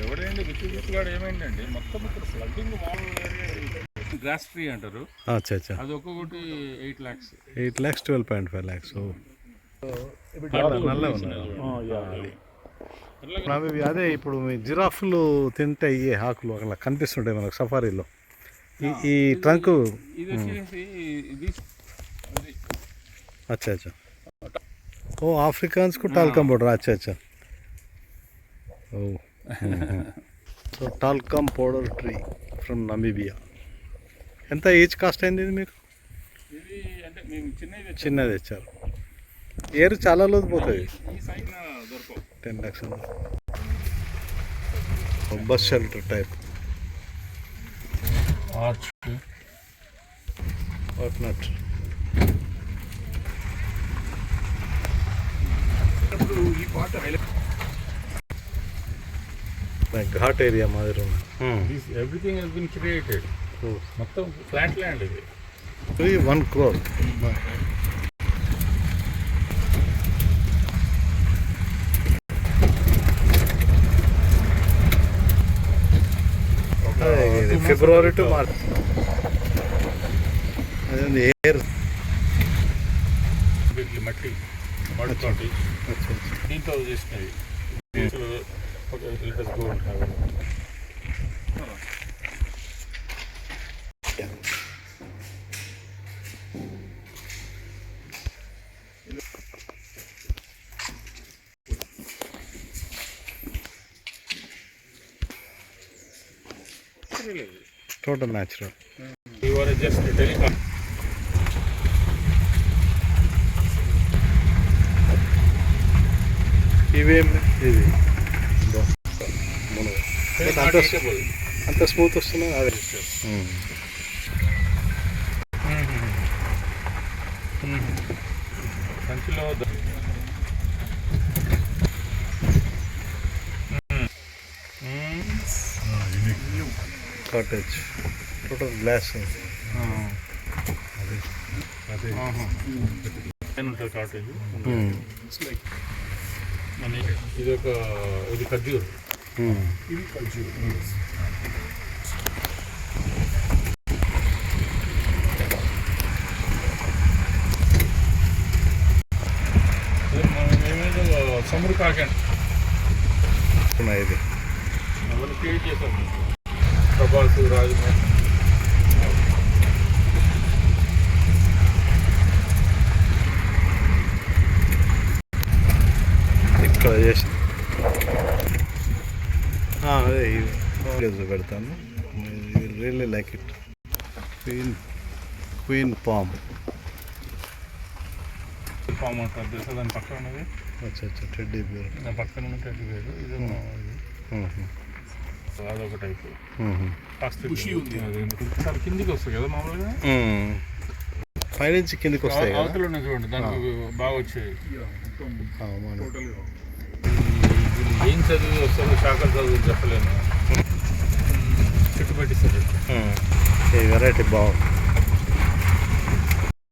ఎవడండి రుచి ఏమైందండి మొత్తం ఇక్కడ ఫ్లడ్డింగ్ గ్రాస్ ట్రీ అంటారు. అది ఒక్కొక్కటి 8 lakhs 12.5 lakhs. నల్లే ఉన్నాయి. అదే ఇప్పుడు మీ జిరాఫ్లు తింటే అయ్యే ఆకులు అలా కనిపిస్తుంటాయి మనకు సఫారీలో. ఈ ట్రంక్ अच्छा ఓ ఆఫ్రికాన్స్కు టాల్కమ్ పౌడర్ अच्छा oh so talcum powder tree from Namibia. ఎంత ఈచ్ కాస్ట్ అయింది ఇది మీకు? చిన్నది ఇచ్చారు. ఏరు చాలా రోజు పోతుంది. 10 lakhs bus shelter type whatnot. Ghat area మాదిరి ఉంది. Everything has been created. మొత్తం ఫ్లాట్ ల్యాండ్ ఇది. 1 crore. ఫిబ్రవరి టు మార్చ్ ఎయిర్ మట్టి మడుతోటి దీంతో చేసినవి. Total natural. ఇవేమి ఇది అంత స్మూత్ వస్తున్నాయి. అదే సంచిలో కాటేజ్ టోటల్ గ్లాస్. కాటేజ్ ఇది ఖర్జూర్. ఇది ఖర్జూర్. సముద్ర కాకండి ఇది అవన్నీ క్రియేట్ చేశాం. ప్రభాస్ రాజు ఇక్కడ చేసి అదే ఇది పెడతాను. Really like it. Queen palm అంటారు తెలుసా? దాని పక్కన ఉన్నది టెడ్డీ బేర్. దాని పక్కన ఉన్న టెడ్డీ బేర్. ఇది అదొక టైప్. కిందికి వస్తాయి కదా మామూలుగా. పైనుంచి కిందికి వస్తాయి. అవతల ఉన్నాయి చూడండి, దానికి బాగా వచ్చాయి. ఏం చదివి వస్తారు శాఖలు చదువు చెప్పలేను. చుట్టు పెట్టిస్తారు. వెరైటీ బాగుంది.